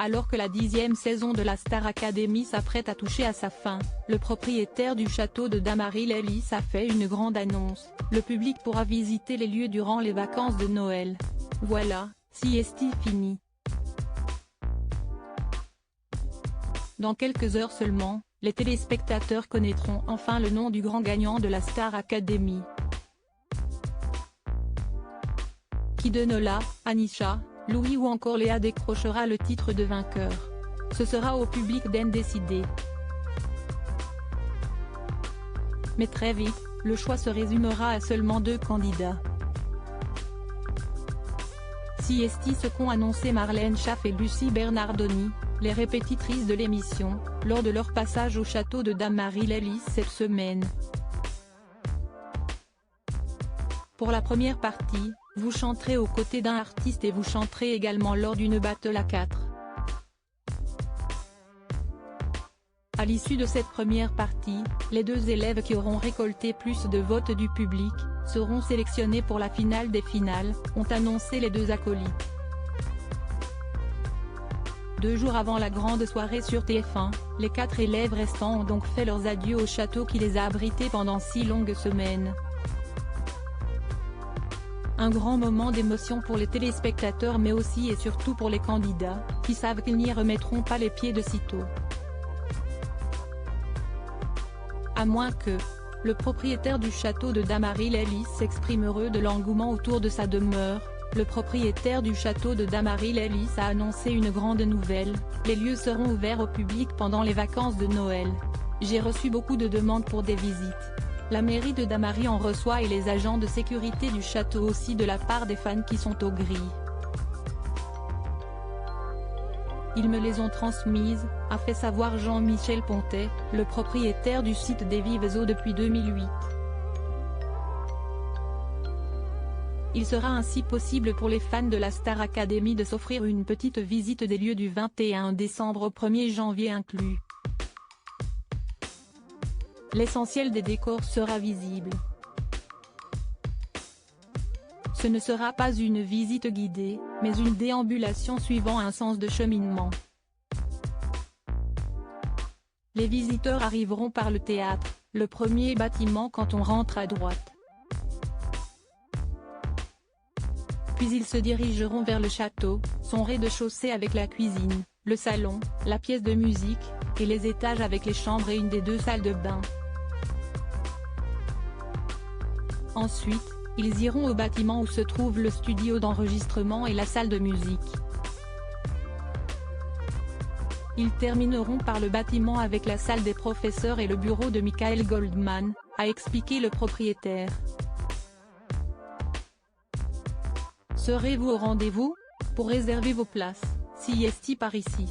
Alors que la 10e saison de la Star Academy s'apprête à toucher à sa fin, le propriétaire du château de Dammaril-Ellis a fait une grande annonce: le public pourra visiter les lieux durant les vacances de Noël. Voilà, sieste fini. Dans quelques heures seulement, les téléspectateurs connaîtront enfin le nom du grand gagnant de la Star Academy. Qui de Nola, Anisha, Louis ou encore Léa décrochera le titre de vainqueur? Ce sera au public d'en décider. Mais très vite, le choix se résumera à seulement 2 candidats. Siesti, ce qu'ont annoncé Marlène Schaff et Lucie Bernardoni, les répétitrices de l'émission, lors de leur passage au château de Dammaril-Ellis cette semaine. Pour la première partie, vous chanterez aux côtés d'un artiste et vous chanterez également lors d'une battle à 4. À l'issue de cette première partie, les 2 élèves qui auront récolté plus de votes du public, seront sélectionnés pour la finale des finales, ont annoncé les 2 acolytes. 2 jours avant la grande soirée sur TF1, les 4 élèves restants ont donc fait leurs adieux au château qui les a abrités pendant 6 longues semaines. Un grand moment d'émotion pour les téléspectateurs mais aussi et surtout pour les candidats, qui savent qu'ils n'y remettront pas les pieds de sitôt. À moins que le propriétaire du château de Dammaril-Ellis s'exprime heureux de l'engouement autour de sa demeure. Le propriétaire du château de Dammaril-Ellis a annoncé une grande nouvelle: les lieux seront ouverts au public pendant les vacances de Noël. J'ai reçu beaucoup de demandes pour des visites. La mairie de Dammaril en reçoit et les agents de sécurité du château aussi de la part des fans qui sont aux grilles. Ils me les ont transmises, a fait savoir Jean-Michel Pontet, le propriétaire du site des Vives Eaux depuis 2008. Il sera ainsi possible pour les fans de la Star Academy de s'offrir une petite visite des lieux du 21 décembre au 1er janvier inclus. L'essentiel des décors sera visible. Ce ne sera pas une visite guidée, mais une déambulation suivant un sens de cheminement. Les visiteurs arriveront par le théâtre, le premier bâtiment quand on rentre à droite. Puis ils se dirigeront vers le château, son rez-de-chaussée avec la cuisine, le salon, la pièce de musique, et les étages avec les chambres et une des 2 salles de bain. Ensuite, ils iront au bâtiment où se trouve le studio d'enregistrement et la salle de musique. Ils termineront par le bâtiment avec la salle des professeurs et le bureau de Michael Goldman, a expliqué le propriétaire. Serez-vous au rendez-vous? Pour réserver vos places, sieste par ici.